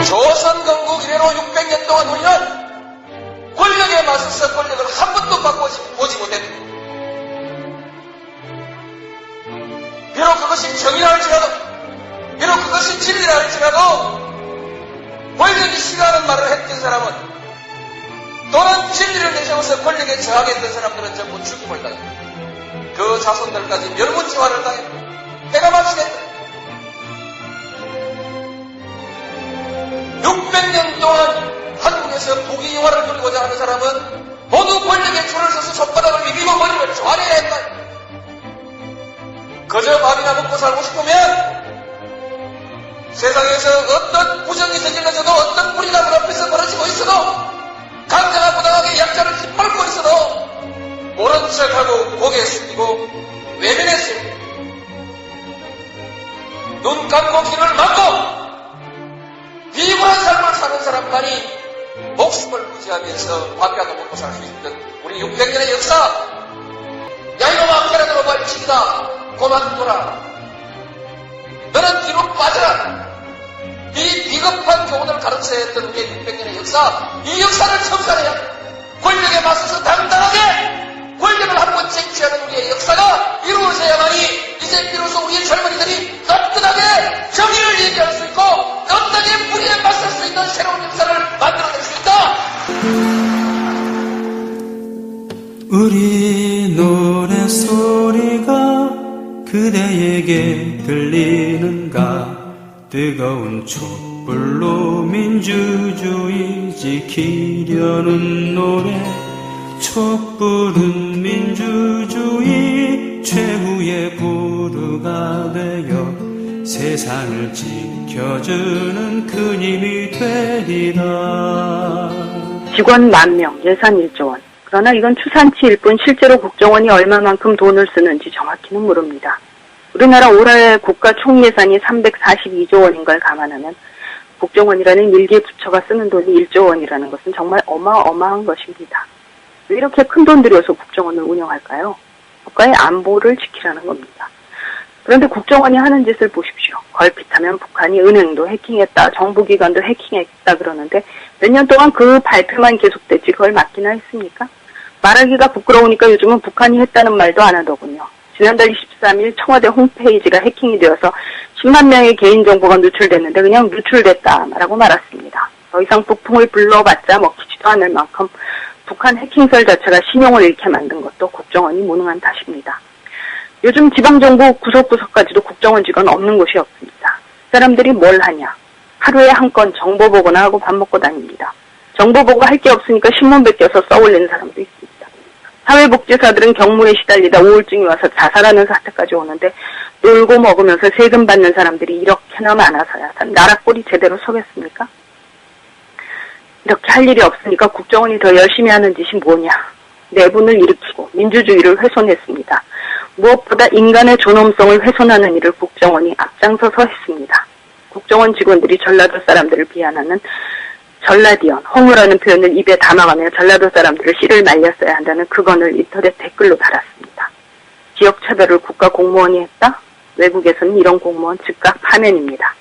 조선 건국 이래로 600년 동안 우리는 권력에 맞서서 권력을 한 번도 바꿔보지 못했다. 비록 그것이 정의라 할지라도, 비록 그것이 진리라 할지라도, 권력이 싫어하는 말을 했던 사람은, 또는 진리를 내세워서 권력에 저항했던 사람들은 전부 죽임을 당했다. 그 자손들까지 멸문지화를 당했다. 해가 마치겠다. 600년 동안 한국에서 부귀영화를 누리고자 하는 사람은 모두 권력에 줄을 서서 손바닥을 비비고 머리를 조아려야 했다. 그저 밥이나 먹고 살고 싶으면 세상에서 어떤 부정이 저질러져도, 어떤 불이나 그 앞에서 벌어지고 있어도, 강자가 부당하게 약자를 짓밟고 있어도 모른 척하고 고개 숙이고 외면했습니다. 눈 감고 귀를 막고 비굴한 삶을 사는 사람만이 목숨을 부지하면서 밥이라도 먹고 살 수 있던 우리 600년의 역사. 야 이놈아, 계란으로 발치기다. 고만둬라. 너는 뒤로 빠져라. 이 비겁한 교훈을 가르쳐야 했던 우리의 600년의 역사, 이 역사를 청산해야 권력에 맞서서 당당하게 권력을 한번 쟁취하는 우리의 역사가 이루어져야만이 이제 비로소 우리의 젊은이들이 떳떳하게 정의를 얘기할 수 있고 떳떳하게 불의에 맞설 수 있는 새로운 역사를 만들어낼 수 있다. 우리 노래소리가 그대에게 들리는가? 뜨거운 촛불로 민주주의 지키려는 노래. 촛불은 민주주의 최후의 부르가 되어 세상을 지켜주는 큰 힘이 되리라. 직원 10,000명, 예산 1조 원. 그러나 이건 추산치일 뿐 실제로 국정원이 얼마만큼 돈을 쓰는지 정확히는 모릅니다. 우리나라 올해 국가 총예산이 342조 원인 걸 감안하면 국정원이라는 일개 부처가 쓰는 돈이 1조 원이라는 것은 정말 어마어마한 것입니다. 왜 이렇게 큰 돈 들여서 국정원을 운영할까요? 국가의 안보를 지키라는 겁니다. 그런데 국정원이 하는 짓을 보십시오. 걸핏하면 북한이 은행도 해킹했다, 정부기관도 해킹했다 그러는데 몇 년 동안 그 발표만 계속됐지 그걸 맡기나 했습니까? 말하기가 부끄러우니까 요즘은 북한이 했다는 말도 안 하더군요. 지난달 23일 청와대 홈페이지가 해킹이 되어서 10만 명의 개인정보가 누출됐는데 그냥 누출됐다 말하고 말았습니다. 더 이상 북풍을 불러봤자 먹히지도 않을 만큼 북한 해킹설 자체가 신용을 잃게 만든 것도 국정원이 무능한 탓입니다. 요즘 지방정부 구석구석까지도 국정원 직원 없는 곳이 없습니다. 사람들이 뭘 하냐? 하루에 한 건 정보 보거나 하고 밥 먹고 다닙니다. 정보 보고 할 게 없으니까 신문 베껴서 써올리는 사람도 있습니다. 사회복지사들은 경무에 시달리다 우울증이 와서 자살하는 사태까지 오는데 놀고 먹으면서 세금 받는 사람들이 이렇게나 많아서야 나라 꼴이 제대로 서겠습니까? 이렇게 할 일이 없으니까 국정원이 더 열심히 하는 짓이 뭐냐? 내분을 일으키고 민주주의를 훼손했습니다. 무엇보다 인간의 존엄성을 훼손하는 일을 국정원이 앞장서서 했습니다. 국정원 직원들이 전라도 사람들을 비난하는 전라디언, 홍어라는 표현을 입에 담아가며 전라도 사람들을 씨를 말렸어야 한다는 그건을 인터넷 댓글로 달았습니다. 지역차별을 국가 공무원이 했다? 외국에서는 이런 공무원 즉각 파면입니다.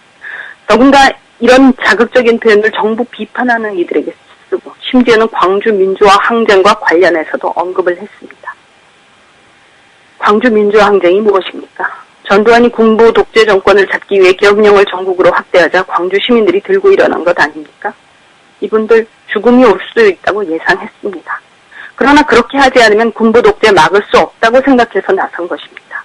더군다나 이런 자극적인 표현을 정부 비판하는 이들에게 쓰고 심지어는 광주 민주화 항쟁과 관련해서도 언급을 했습니다. 광주 민주화 항쟁이 무엇입니까? 전두환이 군부 독재 정권을 잡기 위해 기업령을 전국으로 확대하자 광주 시민들이 들고 일어난 것 아닙니까? 이분들 죽음이 올 수도 있다고 예상했습니다. 그러나 그렇게 하지 않으면 군부 독재 막을 수 없다고 생각해서 나선 것입니다.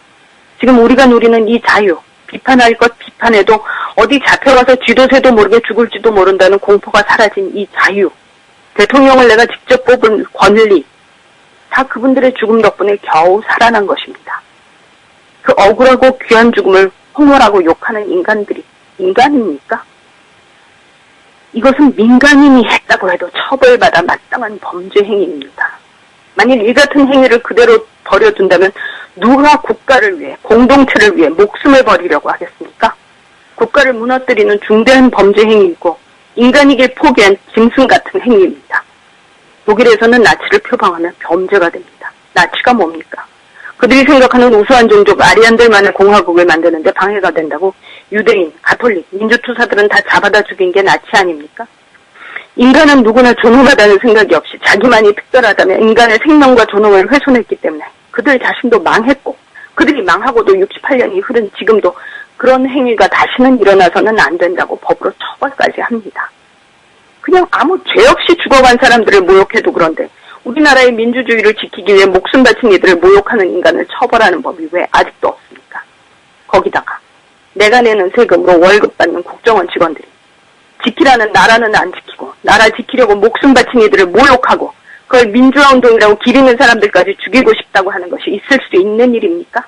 지금 우리가 누리는 이 자유, 비판할 것 비판해도 어디 잡혀가서 쥐도새도 모르게 죽을지도 모른다는 공포가 사라진 이 자유, 대통령을 내가 직접 뽑은 권리, 다 그분들의 죽음 덕분에 겨우 살아난 것입니다. 그 억울하고 귀한 죽음을 홍어라고 욕하는 인간들이 인간입니까? 이것은 민간인이 했다고 해도 처벌받아 마땅한 범죄 행위입니다. 만일 이 같은 행위를 그대로 버려둔다면 누가 국가를 위해, 공동체를 위해 목숨을 버리려고 하겠습니까? 국가를 무너뜨리는 중대한 범죄 행위이고 인간이길 포기한 짐승 같은 행위입니다. 독일에서는 나치를 표방하면 범죄가 됩니다. 나치가 뭡니까? 그들이 생각하는 우수한 종족 아리안들만의 공화국을 만드는데 방해가 된다고 유대인, 가톨릭, 민주투사들은 다 잡아다 죽인 게 나치 아닙니까? 인간은 누구나 존엄하다는 생각이 없이 자기만이 특별하다며 인간의 생명과 존엄을 훼손했기 때문에 그들 자신도 망했고 그들이 망하고도 68년이 흐른 지금도 그런 행위가 다시는 일어나서는 안 된다고 법으로 처벌까지 합니다. 그냥 아무 죄 없이 죽어간 사람들을 모욕해도 그런데 우리나라의 민주주의를 지키기 위해 목숨 바친 이들을 모욕하는 인간을 처벌하는 법이 왜 아직도 없습니까? 거기다가 내가 내는 세금으로 월급 받는 국정원 직원들이 지키라는 나라는 안 지키고 나라 지키려고 목숨 바친 이들을 모욕하고 그걸 민주화운동이라고 기리는 사람들까지 죽이고 싶다고 하는 것이 있을 수 있는 일입니까?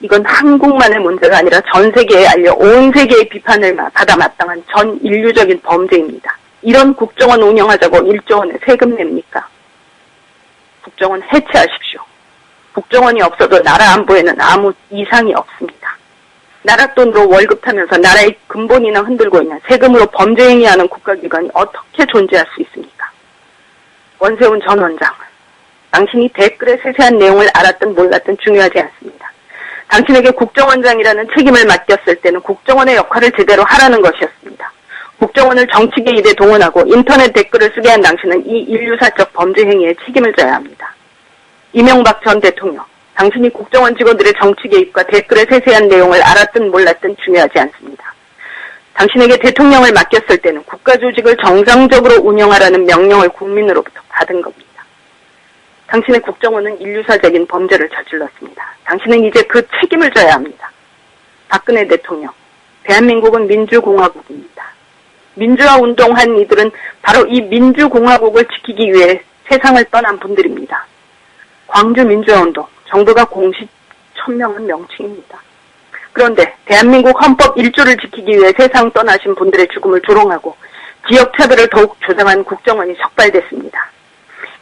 이건 한국만의 문제가 아니라 전 세계에 알려 온 세계의 비판을 받아 마땅한 전 인류적인 범죄입니다. 이런 국정원 운영하자고 1조 원의 세금 냅니까? 국정원 해체하십시오. 국정원이 없어도 나라 안보에는 아무 이상이 없습니다. 나라 돈으로 월급 타면서 나라의 근본이나 흔들고 있는 세금으로 범죄 행위하는 국가기관이 어떻게 존재할 수 있습니까? 원세훈 전 원장, 당신이 댓글의 세세한 내용을 알았든 몰랐든 중요하지 않습니다. 당신에게 국정원장이라는 책임을 맡겼을 때는 국정원의 역할을 제대로 하라는 것이었습니다. 국정원을 정치 개입에 동원하고 인터넷 댓글을 쓰게 한 당신은 이 인류사적 범죄 행위에 책임을 져야 합니다. 이명박 전 대통령, 당신이 국정원 직원들의 정치 개입과 댓글의 세세한 내용을 알았든 몰랐든 중요하지 않습니다. 당신에게 대통령을 맡겼을 때는 국가 조직을 정상적으로 운영하라는 명령을 국민으로부터 받은 겁니다. 당신의 국정원은 인류사적인 범죄를 저질렀습니다. 당신은 이제 그 책임을 져야 합니다. 박근혜 대통령, 대한민국은 민주공화국입니다. 민주화 운동한 이들은 바로 이 민주공화국을 지키기 위해 세상을 떠난 분들입니다. 광주 민주화운동, 정부가 공식 천명한 명칭입니다. 그런데 대한민국 헌법 1조를 지키기 위해 세상 떠나신 분들의 죽음을 조롱하고 지역차별을 더욱 조장한 국정원이 적발됐습니다.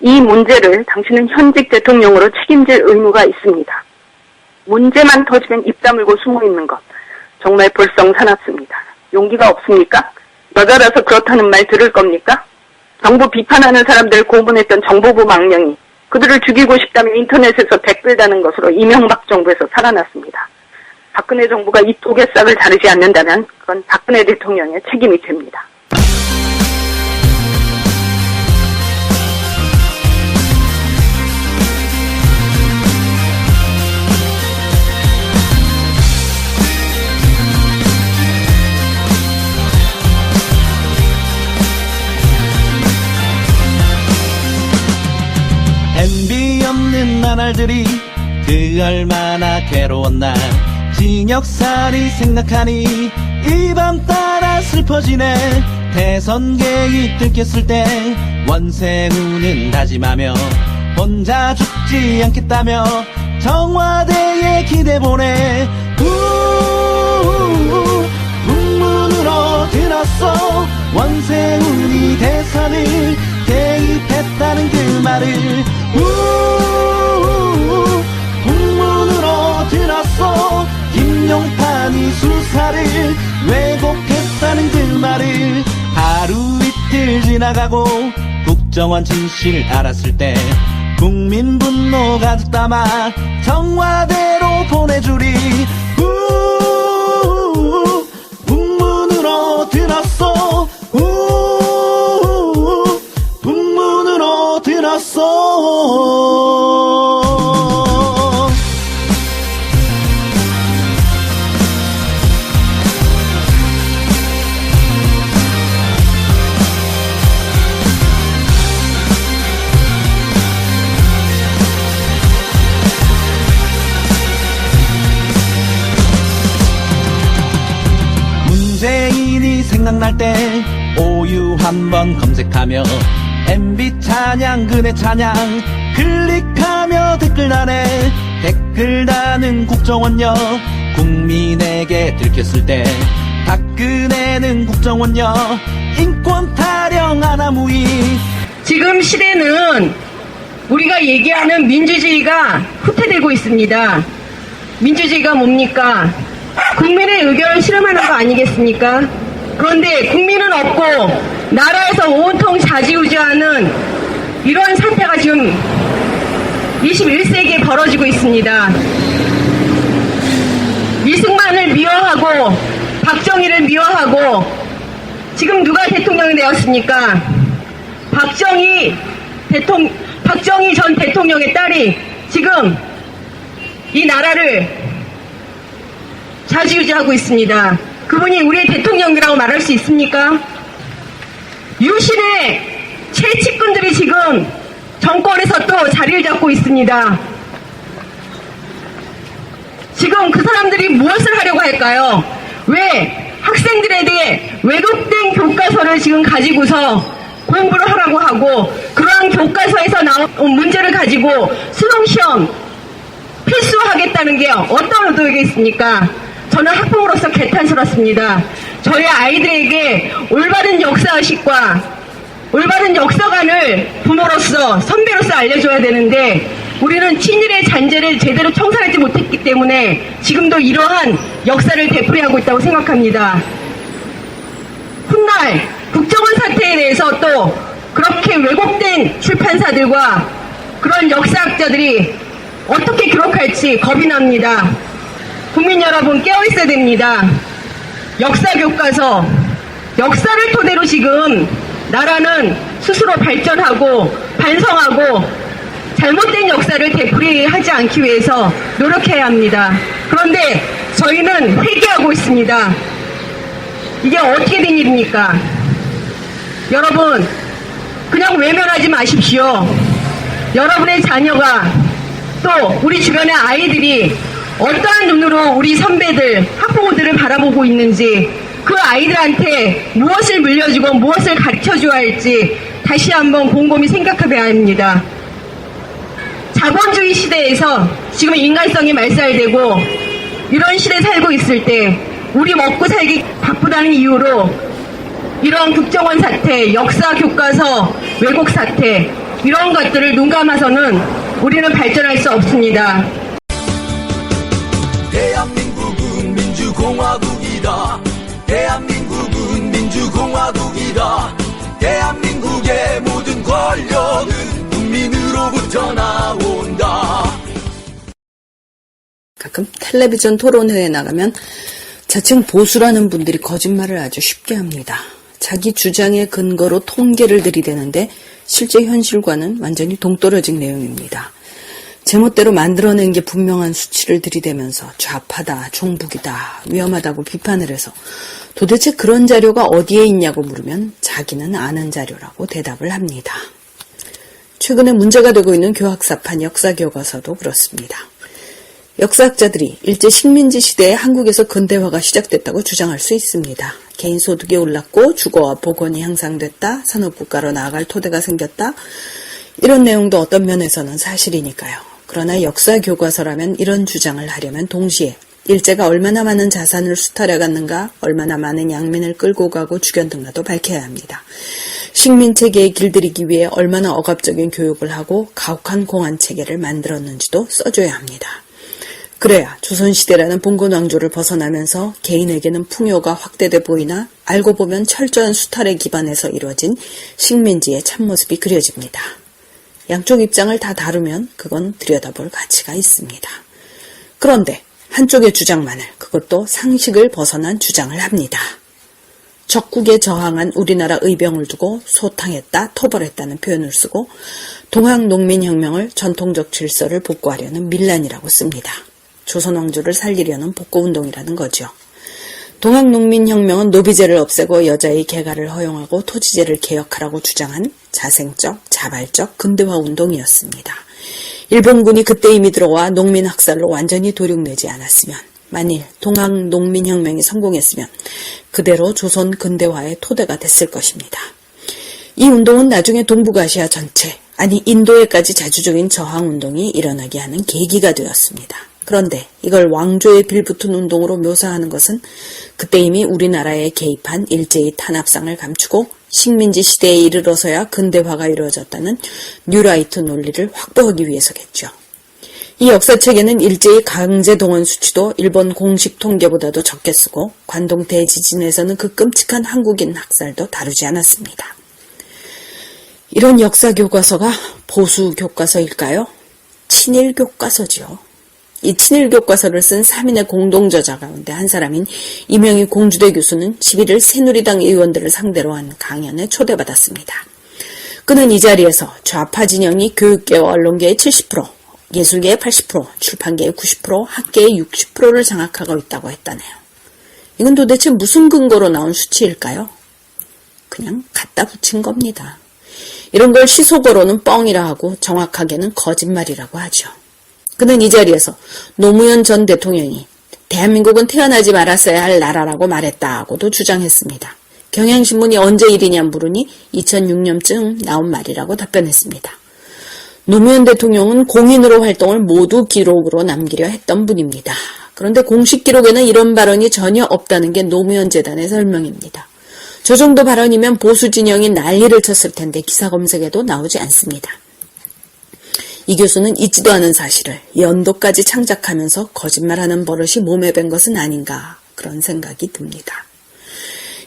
이 문제를 당신은 현직 대통령으로 책임질 의무가 있습니다. 문제만 터지면 입 다물고 숨어있는 것, 정말 볼썽사납습니다. 용기가 없습니까? 여자라서 그렇다는 말 들을 겁니까? 정부 비판하는 사람들 고문했던 정보부 망령이 그들을 죽이고 싶다면 인터넷에서 댓글 다는 것으로 이명박 정부에서 살아났습니다. 박근혜 정부가 이 독의 싹을 자르지 않는다면 그건 박근혜 대통령의 책임이 됩니다. MB 없는 나날들이 그 얼마나 괴로웠나. 징역살이 생각하니 이 밤 따라 슬퍼지네. 대선 개입 들켰을 때 원세훈은 다짐하며 혼자 죽지 않겠다며 청와대에 기대 보내. 국문으로 들었어. 원세훈이 대선을 개입했다는 그 말을. 국문으로 들었어. 김용판이 수사를 왜곡했다는 그 말을. 하루 이틀 지나가고 국정원 진실을 알았을 때 국민 분노 가득 담아 청와대로 보내주리. 국문으로 들었어. 국문으로 들었어. 문재인이 생각날 때 오유 한번 검색하며 MB 찬양 그네 찬양 클릭하며 댓글 다네. 댓글 다는 국정원요 국민에게 들켰을 때 박근혜는 국정원요 인권 타령 하나무이. 지금 시대는 우리가 얘기하는 민주주의가 후퇴되고 있습니다. 민주주의가 뭡니까? 국민의 의견을 실험하는 거 아니겠습니까? 그런데 국민은 없고 나라에서 온통 좌지우지하는 이런 사태가 지금 21세기에 벌어지고 있습니다. 이승만을 미워하고 박정희를 미워하고 지금 누가 대통령이 되었습니까? 박정희 전 대통령의 딸이 지금 이 나라를 좌지우지하고 있습니다. 그분이 우리의 대통령이라고 말할 수 있습니까? 유신의 최측근들이 지금 정권에서 또 자리를 잡고 있습니다. 지금 그 사람들이 무엇을 하려고 할까요? 왜 학생들에 대해 왜곡된 교과서를 지금 가지고서 공부를 하라고 하고 그러한 교과서에서 나온 문제를 가지고 수능시험 필수하겠다는 게 어떤 의도이겠습니까? 저는 학부모로서 개탄스럽습니다. 저희 아이들에게 올바른 역사의식과 올바른 역사관을 부모로서 선배로서 알려줘야 되는데 우리는 친일의 잔재를 제대로 청산하지 못했기 때문에 지금도 이러한 역사를 되풀이하고 있다고 생각합니다. 훗날 국정원 사태에 대해서 또 그렇게 왜곡된 출판사들과 그런 역사학자들이 어떻게 기록할지 겁이 납니다. 국민 여러분 깨어있어야 됩니다. 역사교과서, 역사를 토대로 지금 나라는 스스로 발전하고 반성하고 잘못된 역사를 되풀이하지 않기 위해서 노력해야 합니다. 그런데 저희는 회개하고 있습니다. 이게 어떻게 된 일입니까? 여러분, 그냥 외면하지 마십시오. 여러분의 자녀가 또 우리 주변의 아이들이 어떠한 눈으로 우리 선배들, 학부모들을 바라보고 있는지 그 아이들한테 무엇을 물려주고 무엇을 가르쳐줘야 할지 다시 한번 곰곰이 생각해봐야 합니다. 자본주의 시대에서 지금 인간성이 말살되고 이런 시대에 살고 있을 때 우리 먹고 살기 바쁘다는 이유로 이런 국정원 사태, 역사 교과서 왜곡 사태 이런 것들을 눈 감아서는 우리는 발전할 수 없습니다. 대한민국은 민주공화국이다. 대한민국은 민주공화국이다. 대한민국의 모든 권력은 국민으로부터 나온다. 가끔 텔레비전 토론회에 나가면 자칭 보수라는 분들이 거짓말을 아주 쉽게 합니다. 자기 주장의 근거로 통계를 들이대는데 실제 현실과는 완전히 동떨어진 내용입니다. 제멋대로 만들어낸 게 분명한 수치를 들이대면서 좌파다, 종북이다, 위험하다고 비판을 해서 도대체 그런 자료가 어디에 있냐고 물으면 자기는 아는 자료라고 대답을 합니다. 최근에 문제가 되고 있는 교학사판 역사교과서도 그렇습니다. 역사학자들이 일제 식민지 시대에 한국에서 근대화가 시작됐다고 주장할 수 있습니다. 개인 소득이 올랐고 주거와 보건이 향상됐다, 산업국가로 나아갈 토대가 생겼다, 이런 내용도 어떤 면에서는 사실이니까요. 그러나 역사교과서라면 이런 주장을 하려면 동시에 일제가 얼마나 많은 자산을 수탈해갔는가, 얼마나 많은 양민을 끌고 가고 죽였는가도 밝혀야 합니다. 식민체계에 길들이기 위해 얼마나 억압적인 교육을 하고 가혹한 공안체계를 만들었는지도 써줘야 합니다. 그래야 조선시대라는 봉건왕조를 벗어나면서 개인에게는 풍요가 확대돼 보이나 알고 보면 철저한 수탈에 기반해서 이루어진 식민지의 참모습이 그려집니다. 양쪽 입장을 다 다루면 그건 들여다볼 가치가 있습니다. 그런데 한쪽의 주장만을, 그것도 상식을 벗어난 주장을 합니다. 적국에 저항한 우리나라 의병을 두고 소탕했다, 토벌했다는 표현을 쓰고 동학농민혁명을 전통적 질서를 복구하려는 밀란이라고 씁니다. 조선왕조를 살리려는 복구운동이라는 거죠. 동학농민혁명은 노비제를 없애고 여자의 개가를 허용하고 토지제를 개혁하라고 주장한 자생적, 자발적 근대화 운동이었습니다. 일본군이 그때 이미 들어와 농민 학살로 완전히 도륙내지 않았으면, 만일 동학농민혁명이 성공했으면 그대로 조선 근대화의 토대가 됐을 것입니다. 이 운동은 나중에 동북아시아 전체, 아니 인도에까지 자주적인 저항운동이 일어나게 하는 계기가 되었습니다. 그런데 이걸 왕조에 빌붙은 운동으로 묘사하는 것은 그때 이미 우리나라에 개입한 일제의 탄압상을 감추고 식민지 시대에 이르러서야 근대화가 이루어졌다는 뉴라이트 논리를 확보하기 위해서겠죠. 이 역사책에는 일제의 강제 동원 수치도 일본 공식 통계보다도 적게 쓰고 관동 대지진에서는 그 끔찍한 한국인 학살도 다루지 않았습니다. 이런 역사 교과서가 보수 교과서일까요? 친일 교과서지요. 이 친일 교과서를 쓴 3인의 공동저자 가운데 한 사람인 이명희 공주대 교수는 11일 새누리당 의원들을 상대로 한 강연에 초대받았습니다. 그는 이 자리에서 좌파 진영이 교육계와 언론계의 70%, 예술계의 80%, 출판계의 90%, 학계의 60%를 장악하고 있다고 했다네요. 이건 도대체 무슨 근거로 나온 수치일까요? 그냥 갖다 붙인 겁니다. 이런 걸 시속어로는 뻥이라 하고 정확하게는 거짓말이라고 하죠. 그는 이 자리에서 노무현 전 대통령이 대한민국은 태어나지 말았어야 할 나라라고 말했다고도 주장했습니다. 경향신문이 언제 일이냐 물으니 2006년쯤 나온 말이라고 답변했습니다. 노무현 대통령은 공인으로 활동을 모두 기록으로 남기려 했던 분입니다. 그런데 공식 기록에는 이런 발언이 전혀 없다는 게 노무현 재단의 설명입니다. 저 정도 발언이면 보수 진영이 난리를 쳤을 텐데 기사 검색에도 나오지 않습니다. 이 교수는 잊지도 않은 사실을 연도까지 창작하면서 거짓말하는 버릇이 몸에 밴 것은 아닌가 그런 생각이 듭니다.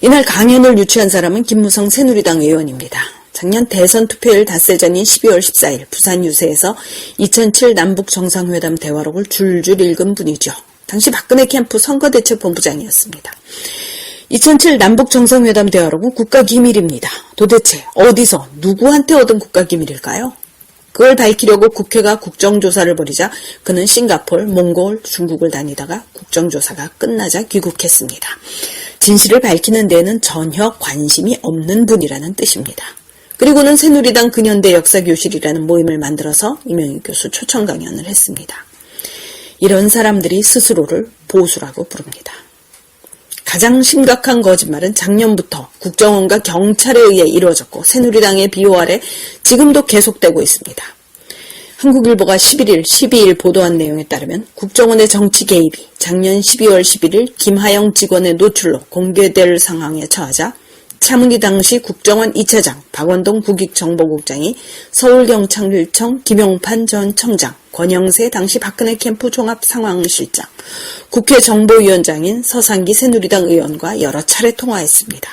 이날 강연을 유치한 사람은 김무성 새누리당 의원입니다. 작년 대선 투표일 닷새 전인 12월 14일 부산 유세에서 2007 남북정상회담 대화록을 줄줄 읽은 분이죠. 당시 박근혜 캠프 선거대책본부장이었습니다. 2007 남북정상회담 대화록은 국가기밀입니다. 도대체 어디서 누구한테 얻은 국가기밀일까요? 그걸 밝히려고 국회가 국정조사를 벌이자 그는 싱가포르, 몽골, 중국을 다니다가 국정조사가 끝나자 귀국했습니다. 진실을 밝히는 데에는 전혀 관심이 없는 분이라는 뜻입니다. 그리고는 새누리당 근현대 역사교실이라는 모임을 만들어서 이명희 교수 초청 강연을 했습니다. 이런 사람들이 스스로를 보수라고 부릅니다. 가장 심각한 거짓말은 작년부터 국정원과 경찰에 의해 이루어졌고 새누리당의 비호 아래 지금도 계속되고 있습니다. 한국일보가 11일, 12일 보도한 내용에 따르면 국정원의 정치 개입이 작년 12월 11일 김하영 직원의 노출로 공개될 상황에 처하자 차문희 당시 국정원 2차장, 박원동 국익정보국장이 서울경찰청 김용판 전 청장, 권영세 당시 박근혜 캠프 종합상황실장, 국회 정보위원장인 서상기 새누리당 의원과 여러 차례 통화했습니다.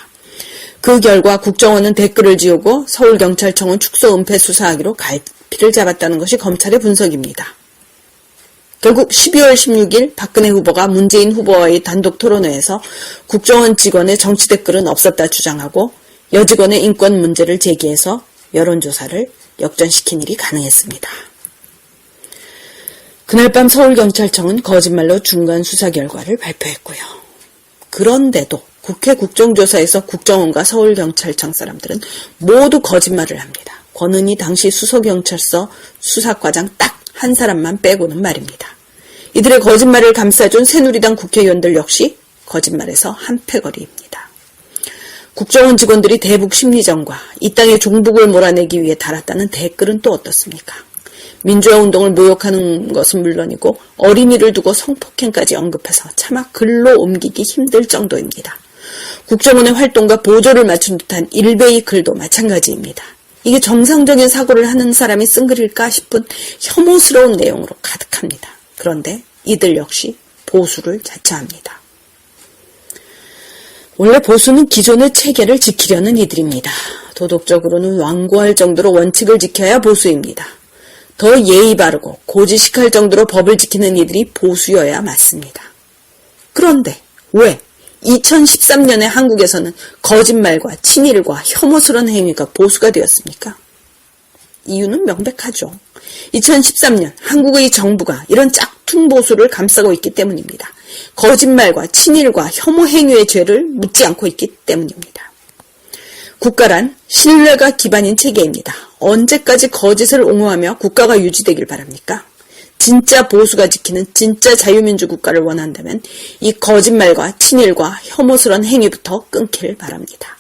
그 결과 국정원은 댓글을 지우고 서울경찰청은 축소 은폐 수사하기로 갈피를 잡았다는 것이 검찰의 분석입니다. 결국 12월 16일 박근혜 후보가 문재인 후보와의 단독 토론회에서 국정원 직원의 정치 댓글은 없었다 주장하고 여직원의 인권 문제를 제기해서 여론조사를 역전시킨 일이 가능했습니다. 그날 밤 서울경찰청은 거짓말로 중간 수사 결과를 발표했고요. 그런데도 국회 국정조사에서 국정원과 서울경찰청 사람들은 모두 거짓말을 합니다. 권은희 당시 수서경찰서 수사과장 딱 한 사람만 빼고는 말입니다. 이들의 거짓말을 감싸준 새누리당 국회의원들 역시 거짓말에서 한패거리입니다. 국정원 직원들이 대북 심리전과 이 땅의 종북을 몰아내기 위해 달았다는 댓글은 또 어떻습니까? 민주화운동을 모욕하는 것은 물론이고 어린이를 두고 성폭행까지 언급해서 차마 글로 옮기기 힘들 정도입니다. 국정원의 활동과 보조를 맞춘 듯한 일베이 글도 마찬가지입니다. 이게 정상적인 사고를 하는 사람이 쓴 글일까 싶은 혐오스러운 내용으로 가득합니다. 그런데 이들 역시 보수를 자처합니다. 원래 보수는 기존의 체계를 지키려는 이들입니다. 도덕적으로는 완고할 정도로 원칙을 지켜야 보수입니다. 더 예의 바르고 고지식할 정도로 법을 지키는 이들이 보수여야 맞습니다. 그런데 왜 2013년에 한국에서는 거짓말과 친일과 혐오스러운 행위가 보수가 되었습니까? 이유는 명백하죠. 2013년 한국의 정부가 이런 짝퉁 보수를 감싸고 있기 때문입니다. 거짓말과 친일과 혐오 행위의 죄를 묻지 않고 있기 때문입니다. 국가란 신뢰가 기반인 체계입니다. 언제까지 거짓을 옹호하며 국가가 유지되길 바랍니까? 진짜 보수가 지키는 진짜 자유민주 국가를 원한다면 이 거짓말과 친일과 혐오스러운 행위부터 끊길 바랍니다.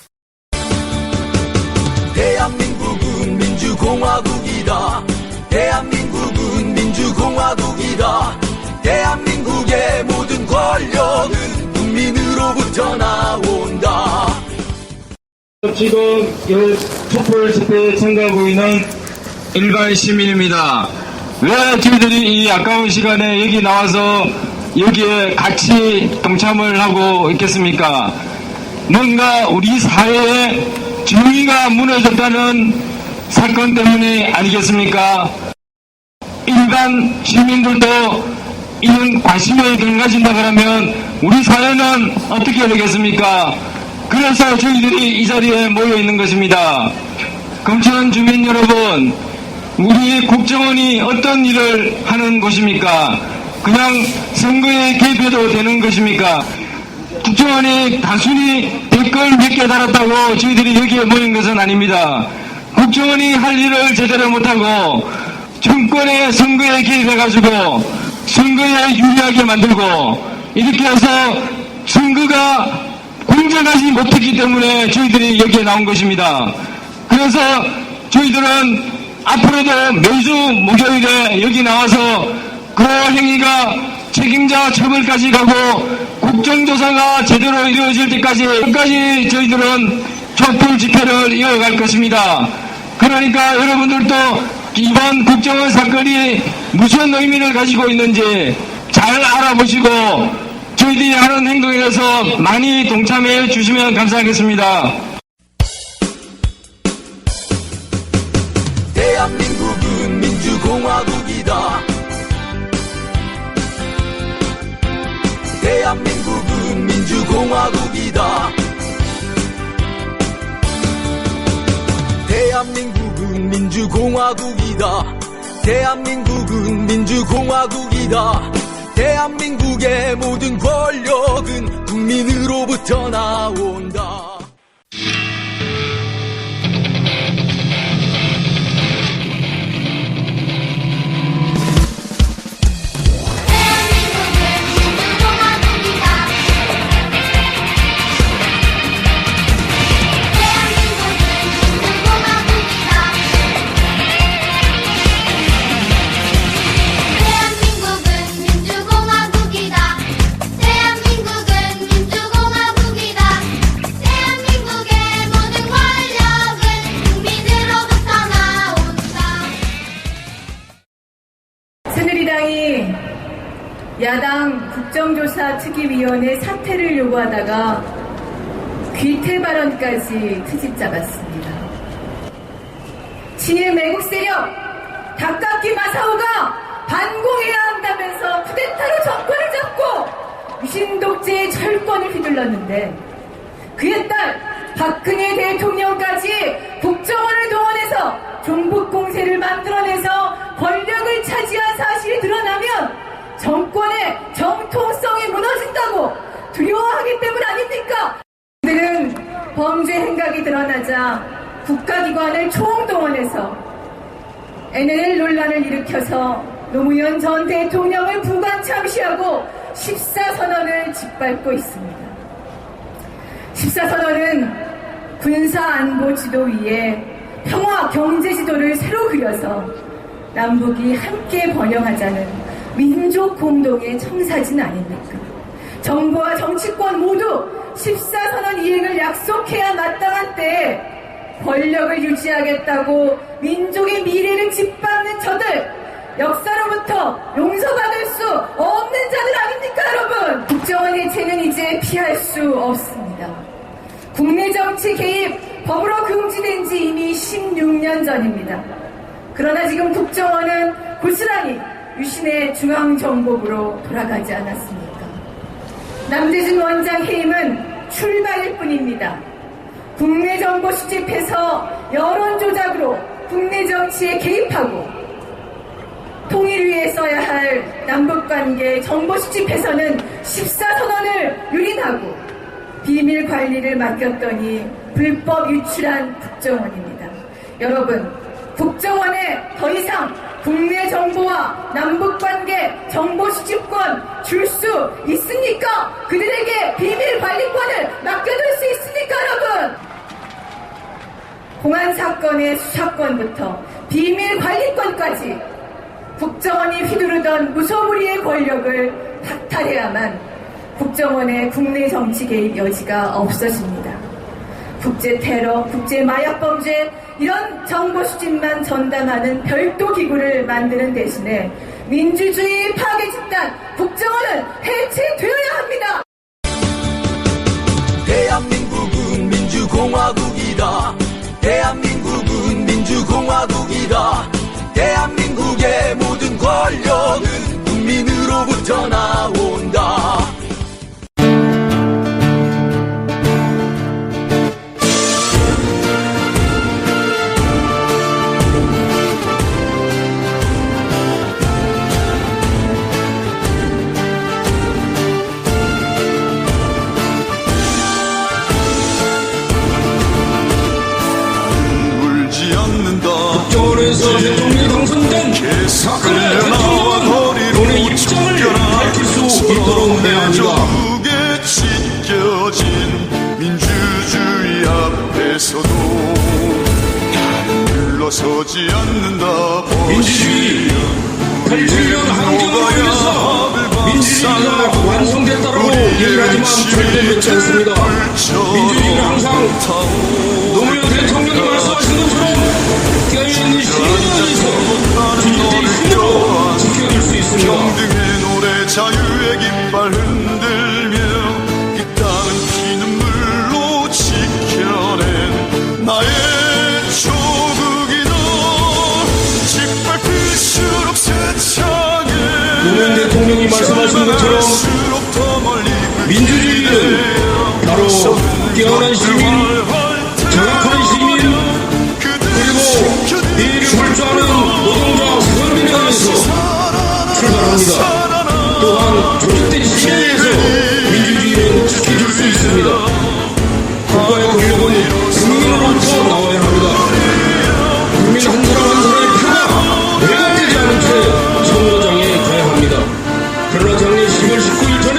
대한민국은 민주공화국이다. 대한민국은 민주공화국이다. 대한민국의 모든 권력은 국민으로부터 나온다. 지금 촛불 집회에 참가하고 있는 일반 시민입니다. 왜 저희들이 이 아까운 시간에 여기 나와서 여기에 같이 동참을 하고 있겠습니까? 뭔가 우리 사회의 정의가 무너졌다는 사건 때문이 아니겠습니까? 일반 시민들도 이런 관심을 가진다 그러면 우리 사회는 어떻게 되겠습니까? 그래서 저희들이 이 자리에 모여 있는 것입니다. 검천 주민 여러분, 우리 국정원이 어떤 일을 하는 곳입니까? 그냥 선거에 개입해도 되는 것입니까? 국정원이 단순히 댓글 몇 개 달았다고 저희들이 여기에 모인 것은 아닙니다. 국정원이 할 일을 제대로 못하고 정권의 선거에 개입해가지고 선거에 유리하게 만들고 이렇게 해서 선거가 공정하지 못했기 때문에 저희들이 여기에 나온 것입니다. 그래서 저희들은 앞으로도 매주 목요일에 여기 나와서 그 행위가 책임자 처벌까지 가고 국정조사가 제대로 이루어질 때까지 끝까지 저희들은 촛불 집회를 이어갈 것입니다. 그러니까 여러분들도 이번 국정원 사건이 무슨 의미를 가지고 있는지 잘 알아보시고 저희들이 하는 행동에 대해서 많이 동참해 주시면 감사하겠습니다. 대한민국은 민주공화국이다. 대한민국은 민주공화국이다. 대한민국은 민주공화국이다. 대한민국은 민주공화국이다. 대한민국의 모든 권력은 국민으로부터 나온다. 새누리당이 야당 국정조사 특위위원회 사퇴를 요구하다가 귀태 발언까지 트집 잡았습니다. 친일 매국 세력 닭깎기 마사오가 반공해야 한다면서 쿠데타로 정권을 잡고 유신 독재의 철권을 휘둘렀는데 그의 딸 박근혜 대통령까지 국정원을 동원해서 종북 공세를 만들어내서 권력을 차지한 사실이 드러나면 정권의 정통성이 무너진다고 두려워하기 때문 아닙니까? 그들은 범죄 행각이 드러나자 국가기관을 총동원해서 NLL 논란을 일으켜서 노무현 전 대통령을 부관 참시하고 14선언을 짓밟고 있습니다. 14선언은 군사안보 지도 위에 평화 경제 지도를 새로 그려서 남북이 함께 번영하자는 민족 공동의 청사진 아닙니까? 정부와 정치권 모두 14선언 이행을 약속해야 마땅한 때에 권력을 유지하겠다고 민족의 미래를 짓밟는 저들, 역사로부터 용서받을 수 없는 자들 아닙니까, 여러분? 국정원 해체는 이제 피할 수 없습니다. 국내 정치 개입 법으로 금지된 지 이미 16년 전입니다. 그러나 지금 국정원은 고스란히 유신의 중앙정보부로 돌아가지 않았습니까? 남재준 원장 해임은 출발일 뿐입니다. 국내 정보 수집해서 여론 조작으로 국내 정치에 개입하고 통일 위해 써야 할 남북관계 정보 수집해서는 14선언을 유린하고 비밀 관리를 맡겼더니 불법 유출한 국정원입니다. 여러분, 국정원에 더 이상 국내 정보와 남북관계 정보 수집권 줄 수 있습니까? 그들에게 비밀 관리권을 맡겨둘 수 있습니까, 여러분? 공안 사건의 수사권부터 비밀 관리권까지 국정원이 휘두르던 무소불위의 권력을 박탈해야만 국정원의 국내 정치 개입 여지가 없어집니다. 국제 테러, 국제 마약 범죄 이런 정보 수집만 전담하는 별도 기구를 만드는 대신에 민주주의 파괴 집단 국정원은 해체되어야 합니다. 대한민국은 민주공화국이다. 대한민국은 민주공화국이다. 대한민국의 모든 권력은 국민으로부터 선거에서 대통령이 당선된 박근혜 대통령은 오늘 입장을 밝힐 수 있도록 해야 합니다. 조국에 찢겨진 민주주의 앞에서도 나는 물러서지 않는다. 민주주의 87년 항쟁으로 인해서 민주주의가 완성됐다고 얘기를 하지만 절대 그렇지 않습니다. 민주주의는 항상 노무현 대통령이 말씀하신 것처럼 깨어있는 시민에서 주민들의 힘으로 지켜줄 수 있습니다. 평등의 노래 자유의 깃발 흔들며 이 땅은 피눈물로 지켜낸 나의 조국이다. 짓밟힐수록 세상에 노무현 대통령이 말씀하신 것처럼 민주주의는 바로 깨어난 시민, 정확한 시민, 그리고 미래를 불주하는 노동자 서민에 의해서 출발합니다. 또한 조직된 시민에서 민주주의는 지켜줄 수 있습니다. 국가의 권력은 국민으로부터 나와야 합니다. 국민 한 사람 한 사람의 표가 왜곡되지 않은 채 선거장에 가야 합니다. 그러나 작년 10월 19일 전에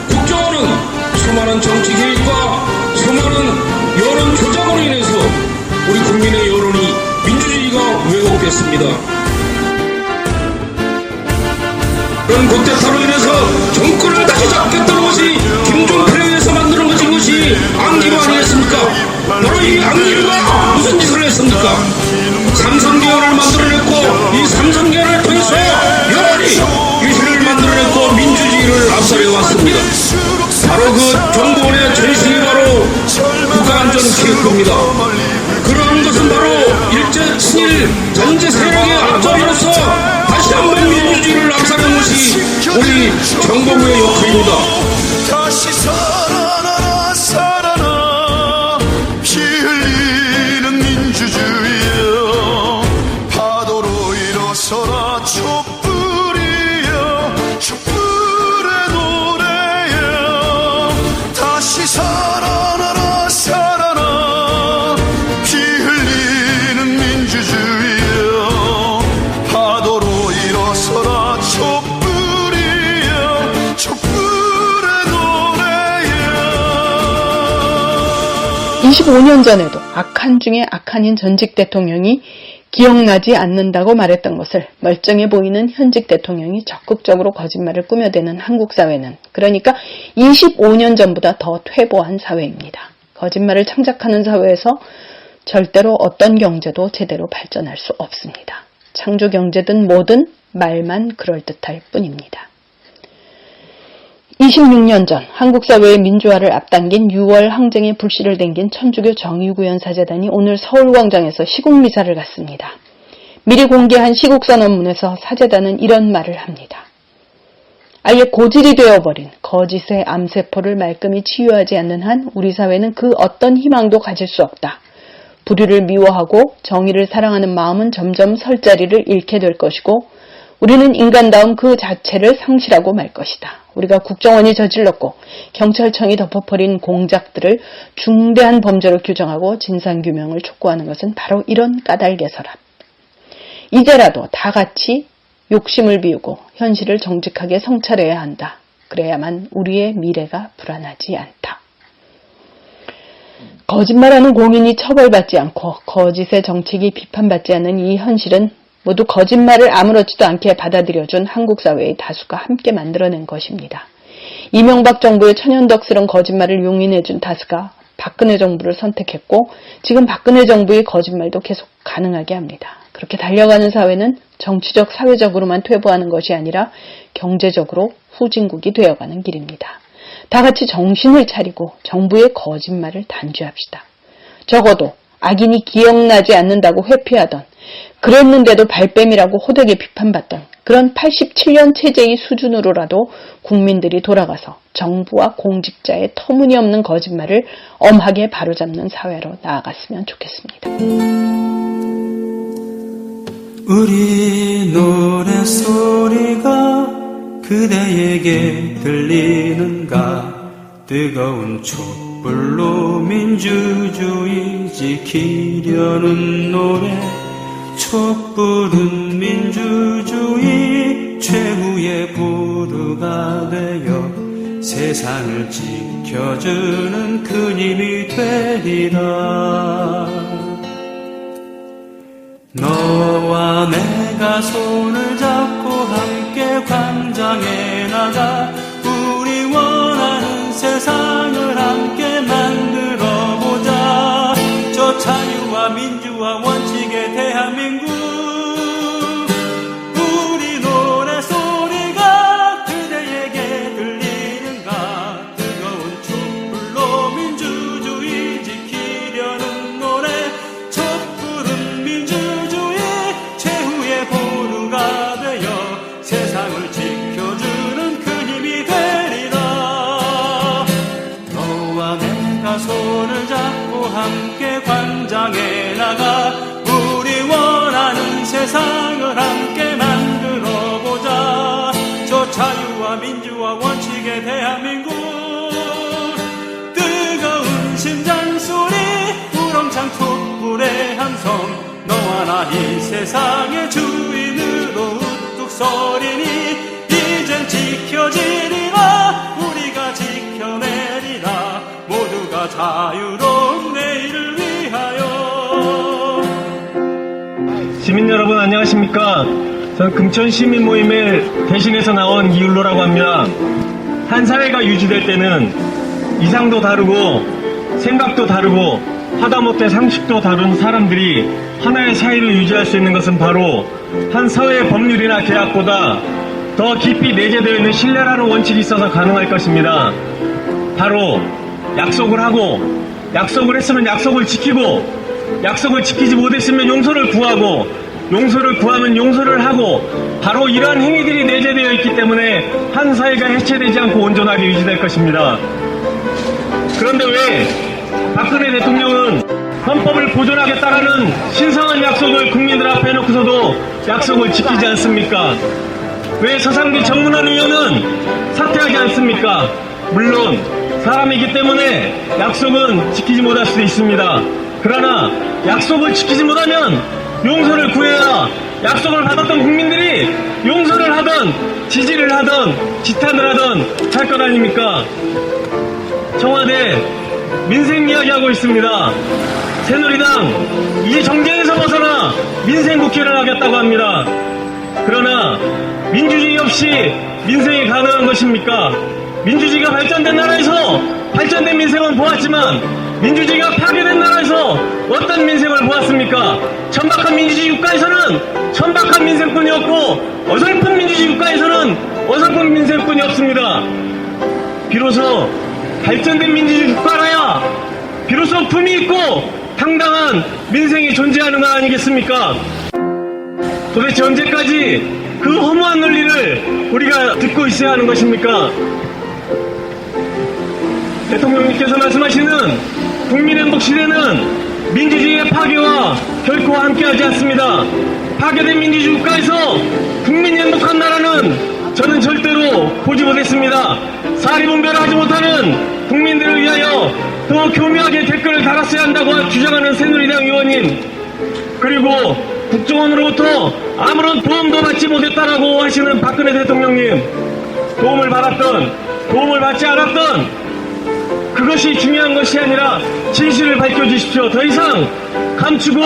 국정원은 수많은 정치 개입과 수많은 여론 조작으로 인해서 우리 국민의 여론이 민주주의가 왜곡됐습니다. 그런 국대타로 인해서 정권을 다시 잡겠다는 것이 김종필에 의해서 만드는 것이 안기부 아니겠습니까? 바로 이 안기부가 무슨 짓을 했습니까? 삼성계열을 만들어냈고 이 삼성계열을 통해서 여론이 유신을 만들어냈고 민주주의를 압살해왔습니다. 바로 그 정보원의 전신이 바로 국가안전기획부입니다. 그러한 것은 바로 일제 친일 전제 세력의 앞잡이로서 다시 한번 민주주의를 압살한 것이 우리 정보부의 역할입니다. 다시 살아나라 살아나 피 흘리는 민주주의여 파도로 일어서라 촛불이여 촛불의 노래여 다시 살아나라 살아나 피 흘리는 민주주의여 파도로 일어서라 촛불이여 촛불의 노래여. 25년 전에도 악한 중에 악한인 전직 대통령이 기억나지 않는다고 말했던 것을 멀쩡해 보이는 현직 대통령이 적극적으로 거짓말을 꾸며대는 한국 사회는, 그러니까 25년 전보다 더 퇴보한 사회입니다. 거짓말을 창작하는 사회에서 절대로 어떤 경제도 제대로 발전할 수 없습니다. 창조 경제든 뭐든 말만 그럴듯할 뿐입니다. 26년 전 한국 사회의 민주화를 앞당긴 6월 항쟁의 불씨를 댕긴 천주교 정의구현 사재단이 오늘 서울광장에서 시국미사를 갖습니다. 미리 공개한 시국선언문에서 사재단은 이런 말을 합니다. 아예 고질이 되어버린 거짓의 암세포를 말끔히 치유하지 않는 한 우리 사회는 그 어떤 희망도 가질 수 없다. 불의를 미워하고 정의를 사랑하는 마음은 점점 설 자리를 잃게 될 것이고 우리는 인간다움 그 자체를 상실하고 말 것이다. 우리가 국정원이 저질렀고 경찰청이 덮어버린 공작들을 중대한 범죄로 규정하고 진상규명을 촉구하는 것은 바로 이런 까닭에서라. 이제라도 다 같이 욕심을 비우고 현실을 정직하게 성찰해야 한다. 그래야만 우리의 미래가 불안하지 않다. 거짓말하는 공인이 처벌받지 않고 거짓의 정책이 비판받지 않는 이 현실은 모두 거짓말을 아무렇지도 않게 받아들여준 한국 사회의 다수가 함께 만들어낸 것입니다. 이명박 정부의 천연덕스러운 거짓말을 용인해준 다수가 박근혜 정부를 선택했고 지금 박근혜 정부의 거짓말도 계속 가능하게 합니다. 그렇게 달려가는 사회는 정치적, 사회적으로만 퇴보하는 것이 아니라 경제적으로 후진국이 되어가는 길입니다. 다 같이 정신을 차리고 정부의 거짓말을 단죄합시다. 적어도 악인이 기억나지 않는다고 회피하던, 그랬는데도 발뺌이라고 호되게 비판받던 그런 87년 체제의 수준으로라도 국민들이 돌아가서 정부와 공직자의 터무니없는 거짓말을 엄하게 바로잡는 사회로 나아갔으면 좋겠습니다. 우리 노래소리가 그대에게 들리는가? 뜨거운 촛불로 민주주의 지키려는 노래, 촛불은 민주주의 최후의 보루가 되어 세상을 지켜주는 큰 힘이 되리라. 너와 내가 손을 잡고 함께 광장에 나가 우리 원하는 세상을 함께 만들어보자. 저 자유와 민주와 원칙의 대한민국, 우리 노래소리가 그대에게 들리는가. 뜨거운 촛불로 민주주의 지키려는 노래. 촛불은 민주주의 최후의 보루가 되어 세상을 지켜주는 큰 힘이 되리라. 너와 내가 손을 잡고 함께 광장에 나가 우리 원하는 세상을 함께 만들어보자. 저 자유와 민주와 원칙의 대한민국, 뜨거운 심장소리 우렁찬 촛불의 함성. 너와 나 이 세상의 주인으로 우뚝 서리니 이젠 지켜지리라. 우리가 지켜내리라. 모두가 자유로운 내일을 위하여. 시민 여러분 안녕하십니까? 저는 금천시민모임에 대신해서 나온 이율로라고 합니다. 한 사회가 유지될 때는 이상도 다르고 생각도 다르고 하다못해 상식도 다른 사람들이 하나의 사회를 유지할 수 있는 것은 바로 한 사회의 법률이나 계약보다 더 깊이 내재되어 있는 신뢰라는 원칙이 있어서 가능할 것입니다. 바로 약속을 하고, 약속을 했으면 약속을 지키고, 약속을 지키지 못했으면 용서를 구하고, 용서를 구하면 용서를 하고, 바로 이러한 행위들이 내재되어 있기 때문에 한 사회가 해체되지 않고 온전하게 유지될 것입니다. 그런데 왜 박근혜 대통령은 헌법을 보존하겠다라는 신성한 약속을 국민들 앞에 해놓고서도 약속을 지키지 않습니까? 왜 서상기 정문환 의원은 사퇴하지 않습니까? 물론 사람이기 때문에 약속은 지키지 못할 수도 있습니다. 그러나 약속을 지키지 못하면 용서를 구해야 약속을 받았던 국민들이 용서를 하던 지지를 하던 지탄을 하던 할 것 아닙니까? 청와대 민생 이야기하고 있습니다. 새누리당 이제 정쟁에서 벗어나 민생국회를 하겠다고 합니다. 그러나 민주주의 없이 민생이 가능한 것입니까? 민주주의가 발전된 나라에서 발전된 민생은 보았지만 민주주의가 파괴된 나라에서 어떤 민생을 보았습니까? 천박한 민주주의 국가에서는 천박한 민생뿐이 없고 어설픈 민주주의 국가에서는 어설픈 민생뿐이 없습니다. 비로소 발전된 민주주의 국가라야 비로소 품이 있고 당당한 민생이 존재하는 거 아니겠습니까? 도대체 언제까지 그 허무한 논리를 우리가 듣고 있어야 하는 것입니까? 대통령님께서 말씀하시는 국민행복 시대는 민주주의의 파괴와 결코 함께하지 않습니다. 파괴된 민주주의 국가에서 국민이 행복한 나라는 저는 절대로 보지 못했습니다. 사리분별을 하지 못하는 국민들을 위하여 더 교묘하게 댓글을 달았어야 한다고 주장하는 새누리당 의원님, 그리고 국정원으로부터 아무런 도움도 받지 못했다라고 하시는 박근혜 대통령님, 도움을 받았던 도움을 받지 않았던 그것이 중요한 것이 아니라 진실을 밝혀주십시오. 더 이상 감추고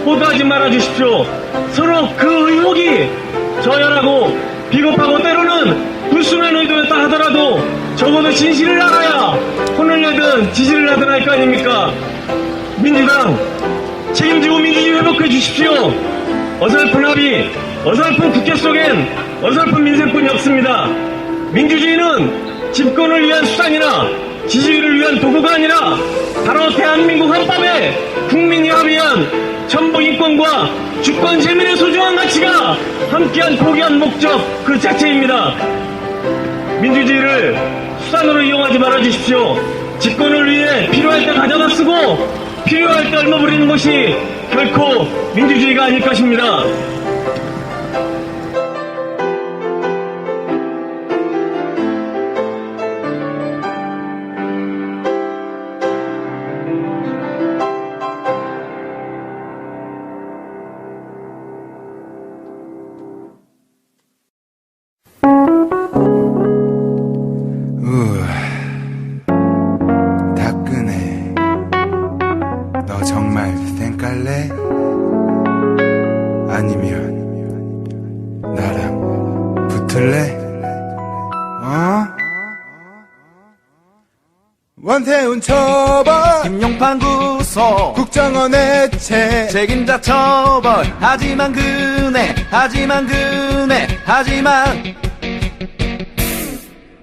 호도하지 말아주십시오. 서로 그 의혹이 저열하고 비겁하고 때로는 불순한 의도였다 하더라도 적어도 진실을 알아야 혼을 내든 지지를 하든 할 거 아닙니까? 민주당 책임지고 민주주의 회복해 주십시오. 어설픈 합의, 어설픈 국회 속엔 어설픈 민생뿐이 없습니다. 민주주의는 집권을 위한 수단이나 지지율을 위한 도구가 아니라 바로 대한민국 헌법에 국민이 합의한 천복인권과 주권 재민의 소중한 가치가 함께한 고귀한 목적 그 자체입니다. 민주주의를 수단으로 이용하지 말아주십시오. 집권을 위해 필요할 때 가져다 쓰고 필요할 때 얼마버리는 것이 결코 민주주의가 아닐 것입니다. 너 정말 쌩깔래? 아니면 나랑 붙을래? 원태훈 처벌, 김용판 구속, 국정원 해체, 책임자 처벌. 하지만 그네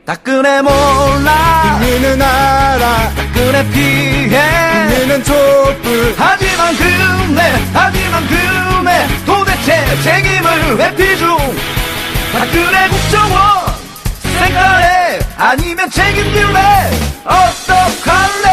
박근혜 몰라, 국민은 알아, 박근혜 피해. 국민은 촛불. 하지만 그네 도대체 책임을 회피 중. 박근혜 국정원 생각해, 아니면 책임질래? 어떡할래?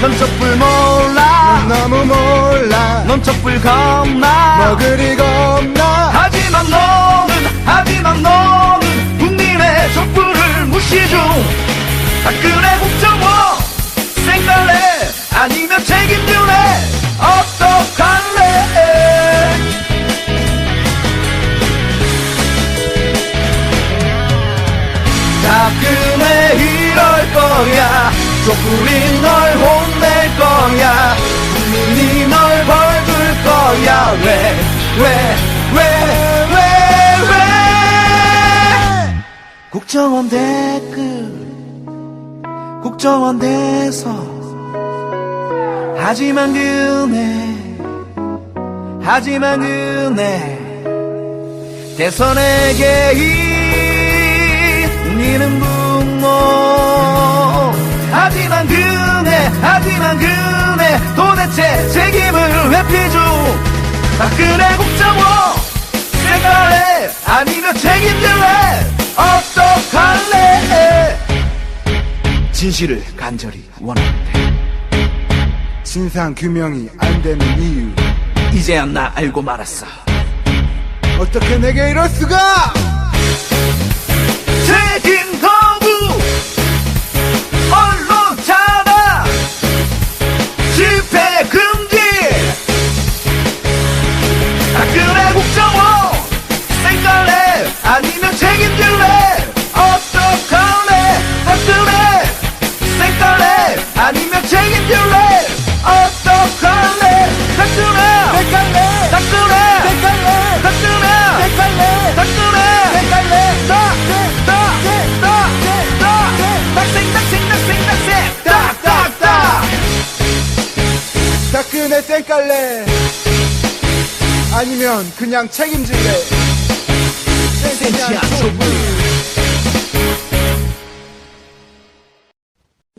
넌 촛불 몰라, 넌 너무 몰라, 넌 촛불 겁나. 뭐 그리 겁나. 하지만 너는 국민의 촛불을 무시 중. 박근혜 국정원 생각래, 아니면 책임질래? 어떡할래? 박근혜 이럴 거야, 촛불이 널 혼낼 거야, 국민이 널 벌줄 거야. 왜 국정원 댓글, 국정원 대서. 하지만 그네 대선의 개인, 니는 분노. 하지만 그네 도대체 책임을 회피 중. 박근혜 국정원 생각해, 아니면 책임질래? 어떡할래? 진실을 간절히 원하는데 진상 규명이 안 되는 이유, 이제야 나 알고 말았어. 어떻게 내게 이럴 수가? 책임 거부, 언론 차단, 집회 금지. 박근혜 국정원 생각래, 아니면 책임질래? 어떡할래? 박근혜 생각래, 아니면 책임질래? 어떡할래? 박근혜 쌩깔래, 아니면 그냥 책임질래? 센치한 촛불.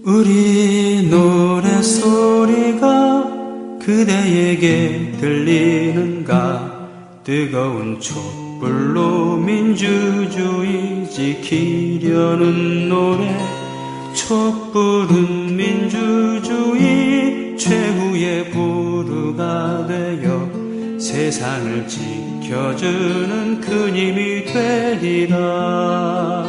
우리 노래소리가 그대에게 들리는가. 뜨거운 촛불로 민주주의 지키려는 노래. 촛불은 민주주의 최후의 부르가 되어 세상을 지켜주는 큰 힘이 되리라.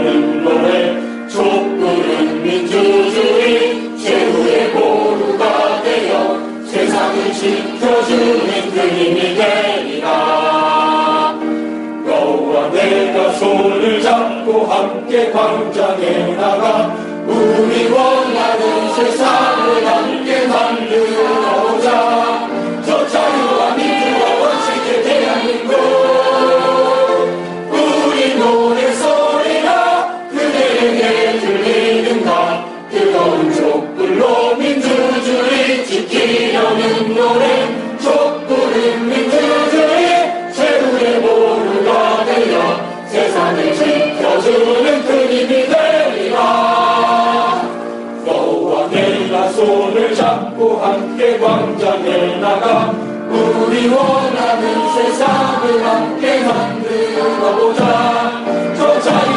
지키려는 노래 촛불은 민주주의 최후의 보루가 되어 세상을 지켜주는 그림이 되리라. 너와 내가 손을 잡고 함께 광장에 나가 우리 원하는 세상을 함께 만들어보자. 저 자유와 민주와 원칙의 대한민국 우리 노래 소리가 그대에게 들리는가. 뜨거운 촛불로 민주주의 지키려는 노래 촛불은 민주주의 최후의 보루가 되어 세상을 지켜주는 그림이 되리라. 너와 내가 손을 잡고 함께 광장에 나가 우리 원하는 세상을 함께 만들어보자. 저 자유